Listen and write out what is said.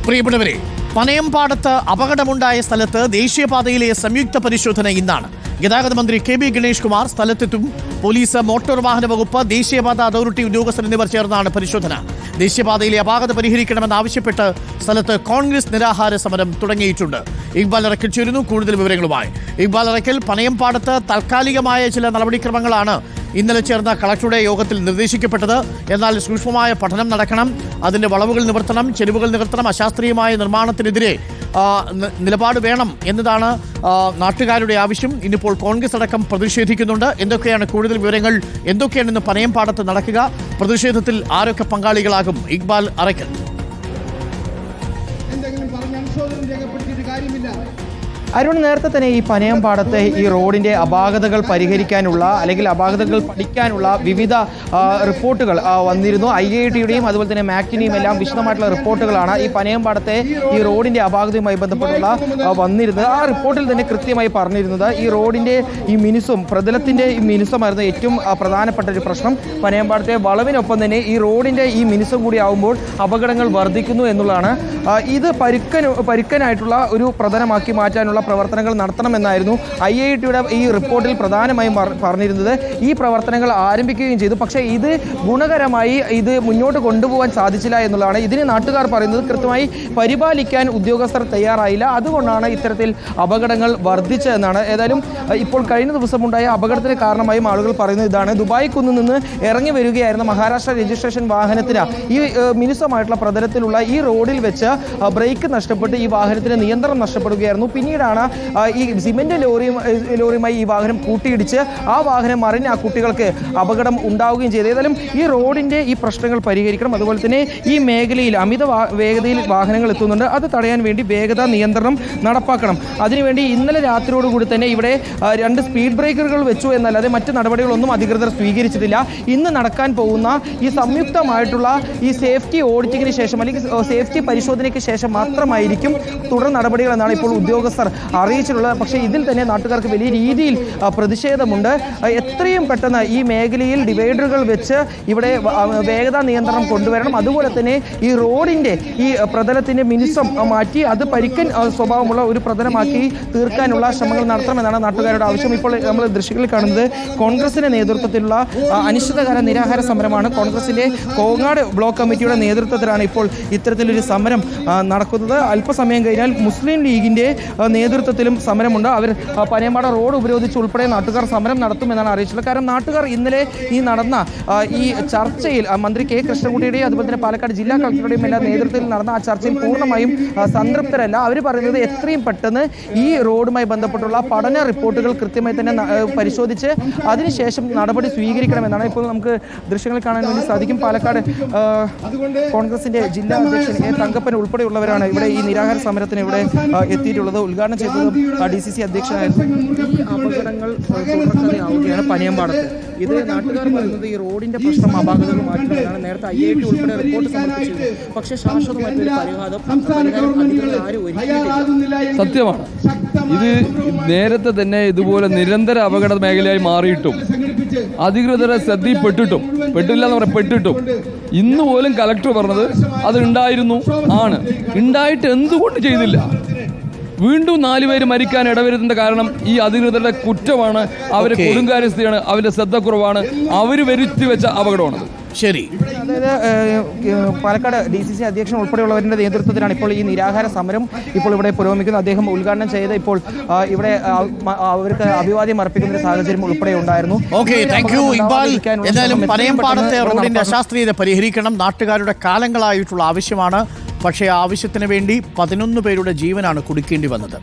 പ്രിയപ്പെട്ടവരെ, പനയംപാടത്ത് അപകടമുണ്ടായ സ്ഥലത്ത് ദേശീയപാതയിലെ സംയുക്ത പരിശോധന ഇന്നാണ്. ഗതാഗത മന്ത്രി KB. Ganesh Kumar സ്ഥലത്തെത്തും. Police, motor വാഹന വകുപ്പ്, ദേശീയപാത അതോറിറ്റി ഉദ്യോഗസ്ഥർ എന്നിവർ ചേർന്നാണ് പരിശോധന. ദേശീയപാതയിലെ അപാകത പരിഹരിക്കണമെന്നാവശ്യപ്പെട്ട് സ്ഥലത്ത് കോൺഗ്രസ് നിരാഹാര സമരം തുടങ്ങിയിട്ടുണ്ട്. ഇക്ബാൽ അറക്കൽ ചേരുന്നു കൂടുതൽ വിവരങ്ങളുമായി. ഇക്ബാൽ അറക്കൽ, പനയംപാടത്ത് താൽക്കാലികമായ ചില നടപടിക്രമങ്ങളാണ് ഇന്നലെ ചേർന്ന കളക്ടറുടെ യോഗത്തിൽ നിർദ്ദേശിക്കപ്പെട്ടത്. എന്നാൽ സൂക്ഷ്മമായ പഠനം നടക്കണം, അതിൻ്റെ വളവുകൾ നിവർത്തണം, ചെരുവുകൾ നിവർത്തണം, അശാസ്ത്രീയമായ നിർമ്മാണത്തിനെതിരെ നിലപാട് വേണം എന്നതാണ് നാട്ടുകാരുടെ ആവശ്യം. ഇന്നിപ്പോൾ കോൺഗ്രസ് അടക്കം പ്രതിഷേധിക്കുന്നുണ്ട്. എന്തൊക്കെയാണ് കൂടുതൽ വിവരങ്ങൾ? എന്തൊക്കെയാണ് ഇന്ന് പനയംപാടത്ത് നടക്കുക? പ്രതിഷേധത്തിൽ ആരൊക്കെ പങ്കാളികളാകും? ഇക്ബാൽ അറക്കൽ. അരുൺ, നേരത്തെ തന്നെ ഈ പനയംപാടത്തെ ഈ റോഡിൻ്റെ അപാകതകൾ പരിഹരിക്കാനുള്ള അല്ലെങ്കിൽ അപാകതകൾ പഠിക്കാനുള്ള വിവിധ റിപ്പോർട്ടുകൾ വന്നിരുന്നു. IITയുടെയും അതുപോലെ തന്നെ മാക്ടിൻ്റെയും എല്ലാം വിശദമായിട്ടുള്ള റിപ്പോർട്ടുകളാണ് ഈ പനയംപാടത്തെ ഈ റോഡിൻ്റെ അപാകതയുമായി ബന്ധപ്പെട്ടുള്ള വന്നിരുന്നത്. ആ റിപ്പോർട്ടിൽ തന്നെ കൃത്യമായി പറഞ്ഞിരുന്നത് ഈ റോഡിൻ്റെ ഈ മിനുസും പ്രതലത്തിൻ്റെ ഈ മിനുസമായിരുന്നു ഏറ്റവും പ്രധാനപ്പെട്ട ഒരു പ്രശ്നം. പനയംപാടത്തെ വളവിനൊപ്പം തന്നെ ഈ റോഡിൻ്റെ ഈ മിനുസും കൂടി ആകുമ്പോൾ അപകടങ്ങൾ വർദ്ധിക്കുന്നു എന്നുള്ളതാണ്. ഇത് പരുക്കനായിട്ടുള്ള ഒരു പ്രധാനമാക്കി മാറ്റാനുള്ള പ്രവർത്തനങ്ങൾ നടത്തണമെന്നായിരുന്നു IITയുടെ ഈ റിപ്പോർട്ടിൽ പ്രധാനമായും പറഞ്ഞിരുന്നത്. ഈ പ്രവർത്തനങ്ങൾ ആരംഭിക്കുകയും ചെയ്തു. പക്ഷേ ഇത് ഗുണകരമായി ഇത് മുന്നോട്ട് കൊണ്ടുപോകാൻ സാധിച്ചില്ല എന്നുള്ളതാണ്. ഇതിന് നാട്ടുകാർ പറയുന്നത് കൃത്യമായി പരിപാലിക്കാൻ ഉദ്യോഗസ്ഥർ തയ്യാറായില്ല, അതുകൊണ്ടാണ് ഇത്തരത്തിൽ അപകടങ്ങൾ വർദ്ധിച്ചതെന്നാണ്. ഏതായാലും ഇപ്പോൾ കഴിഞ്ഞ ദിവസമുണ്ടായ അപകടത്തിന് കാരണമായും ആളുകൾ പറയുന്നത് ഇതാണ്. ദുബായ് കുന്നിൽ നിന്ന് ഇറങ്ങി വരികയായിരുന്ന മഹാരാഷ്ട്ര രജിസ്ട്രേഷൻ വാഹനത്തിന് ഈ മിനുസമായിട്ടുള്ള പ്രതലത്തിലുള്ള ഈ റോഡിൽ വെച്ച് ബ്രേക്ക് നഷ്ടപ്പെട്ട് ഈ വാഹനത്തിന് നിയന്ത്രണം നഷ്ടപ്പെടുകയായിരുന്നു. പിന്നീടാണ് ഈ സിമെന്റ് ലോറിയുമായി ഈ വാഹനം കൂട്ടിയിടിച്ച് ആ വാഹനം മറിഞ്ഞ് ആ കുട്ടികൾക്ക് അപകടം ഉണ്ടാവുകയും ചെയ്തു. ഏതായാലും ഈ റോഡിന്റെ ഈ പ്രശ്നങ്ങൾ പരിഹരിക്കണം. അതുപോലെ തന്നെ ഈ മേഖലയിൽ അമിത വേഗതയിൽ വാഹനങ്ങൾ എത്തുന്നുണ്ട്, അത് തടയാൻ വേണ്ടി വേഗതാ നിയന്ത്രണം നടപ്പാക്കണം. അതിനുവേണ്ടി ഇന്നലെ രാത്രിയോടുകൂടി തന്നെ ഇവിടെ 2 സ്പീഡ് ബ്രേക്കറുകൾ വെച്ചു എന്നല്ലാതെ മറ്റ് നടപടികളൊന്നും അധികൃതർ സ്വീകരിച്ചിട്ടില്ല. ഇന്ന് നടക്കാൻ പോകുന്ന ഈ സംയുക്തമായിട്ടുള്ള ഈ സേഫ്റ്റി ഓഡിറ്റിങ്ങിന് ശേഷം അല്ലെങ്കിൽ സേഫ്റ്റി പരിശോധനയ്ക്ക് ശേഷം മാത്രമായിരിക്കും തുടർ നടപടികൾ എന്നാണ് ഇപ്പോൾ ഉദ്യോഗസ്ഥർ അറിയിച്ചിട്ടുള്ളത്. പക്ഷേ ഇതിൽ തന്നെ നാട്ടുകാർക്ക് വലിയ രീതിയിൽ പ്രതിഷേധമുണ്ട്. എത്രയും പെട്ടെന്ന് ഈ മേഖലയിൽ ഡിവൈഡറുകൾ വെച്ച് ഇവിടെ വേഗതാ നിയന്ത്രണം കൊണ്ടുവരണം. അതുപോലെ തന്നെ ഈ റോഡിൻ്റെ ഈ പ്രതലത്തിൻ്റെ മിനുസം മാറ്റി അത് പരിക്കൻ സ്വഭാവമുള്ള ഒരു പ്രതലമാക്കി തീർക്കാനുള്ള ശ്രമങ്ങൾ നടത്തണമെന്നാണ് നാട്ടുകാരുടെ ആവശ്യം. ഇപ്പോൾ നമ്മൾ ദൃശ്യങ്ങളിൽ കാണുന്നത് കോൺഗ്രസിൻ്റെ നേതൃത്വത്തിലുള്ള അനിശ്ചിതകാല നിരാഹാര സമരമാണ്. കോൺഗ്രസിൻ്റെ കോങ്ങാട് ബ്ലോക്ക് കമ്മിറ്റിയുടെ നേതൃത്വത്തിലാണ് ഇപ്പോൾ ഇത്തരത്തിലൊരു സമരം നടക്കുന്നത്. അല്പസമയം കഴിഞ്ഞാൽ മുസ്ലിം ലീഗിൻ്റെ നേതൃത്വത്തിലും സമരമുണ്ട്. അവർ പനയംപാട റോഡ് ഉപരോധിച്ച് ഉൾപ്പെടെ നാട്ടുകാർ സമരം നടത്തുമെന്നാണ് അറിയിച്ചിട്ടുള്ളത്. കാരണം നാട്ടുകാർ ഇന്നലെ ഈ നടന്ന ഈ ചർച്ചയിൽ മന്ത്രി കെ കൃഷ്ണൻകുട്ടിയുടെയും അതുപോലെ തന്നെ പാലക്കാട് ജില്ലാ കളക്ടറുടെയും എല്ലാം നേതൃത്വത്തിൽ നടന്ന ആ ചർച്ചയിൽ പൂർണ്ണമായും സംതൃപ്തരല്ല. അവർ പറയുന്നത് എത്രയും പെട്ടെന്ന് ഈ റോഡുമായി ബന്ധപ്പെട്ടുള്ള പഠന റിപ്പോർട്ടുകൾ കൃത്യമായി തന്നെ പരിശോധിച്ച് അതിനുശേഷം നടപടി സ്വീകരിക്കണമെന്നാണ്. ഇപ്പോൾ നമുക്ക് ദൃശ്യങ്ങളിൽ കാണാൻ വേണ്ടി സാധിക്കും. പാലക്കാട് കോൺഗ്രസിന്റെ ജില്ലാ അധ്യക്ഷൻ എ തങ്കപ്പൻ ഉൾപ്പെടെയുള്ളവരാണ് ഇവിടെ ഈ നിരാഹാര സമരത്തിന് ഇവിടെ എത്തിയിട്ടുള്ളത്. ഉദ്ഘാടനം ചെയ്തത് DCC അധ്യക്ഷനായിരുന്നു. ഈ അപകടങ്ങൾ തുടർക്കഥയാവുകയാണ് പനയംപാടത്ത്. ഇത് നാട്ടുകാർ പറയുന്നത് ഈ റോഡിന്റെ പ്രശ്നം അപാകതകൾ മാറ്റുന്നതാണ്. നേരത്തെ IIT ഉൾപ്പെടെ റിപ്പോർട്ട് സമർപ്പിച്ചിരുന്നു. പക്ഷേ ശാശ്വതമായിട്ടൊരു സത്യമാണ്. ഇത് നേരത്തെ തന്നെ ഇതുപോലെ നിരന്തര അപകട മേഖലയായി മാറിയിട്ടും അധികൃതരെ ശ്രദ്ധയിൽപ്പെട്ടിട്ടും പെട്ടില്ല എന്ന് പറയാം പെട്ടിട്ടും ഇന്ന് പോലും കലക്ടർ പറഞ്ഞത് അത് ഉണ്ടായിരുന്നു ആണ്. ഉണ്ടായിട്ട് എന്തുകൊണ്ട് ചെയ്തില്ല? വീണ്ടും 4 പേര് മരിക്കാൻ ഇടവരുത്തേണ്ട കാരണം ഈ അധികൃതരുടെ കുറ്റമാണ്, അവരുടെ കൊടുങ്കാര്യസ്ഥയാണ്, അവരുടെ ശ്രദ്ധക്കുറവാണ്, അവർ വരുത്തി വെച്ച അപകടമാണ്. ശരി. അതായത് പാലക്കാട് DCC അധ്യക്ഷൻ ഉൾപ്പെടെയുള്ളവരുടെ നേതൃത്വത്തിലാണ് ഇപ്പോൾ ഈ നിരാഹാര സമരം ഇപ്പോൾ ഇവിടെ പുരോഗമിക്കുന്നത്. അദ്ദേഹം ഉദ്ഘാടനം ചെയ്ത് ഇപ്പോൾ ഇവിടെ അവർക്ക് അഭിവാദ്യം അർപ്പിക്കുന്ന ഒരു സാഹചര്യം ഉൾപ്പെടെ ഉണ്ടായിരുന്നു. എന്തായാലും പനയംപാടത്തെ റോഡിന്റെ അശാസ്ത്രീയത പരിഹരിക്കണം, നാട്ടുകാരുടെ കാലങ്ങളായിട്ടുള്ള ആവശ്യമാണ്. പക്ഷേ ആവശ്യത്തിന് വേണ്ടി 11 പേരുടെ ജീവനാണ് കൊടുക്കേണ്ടി വന്നത്.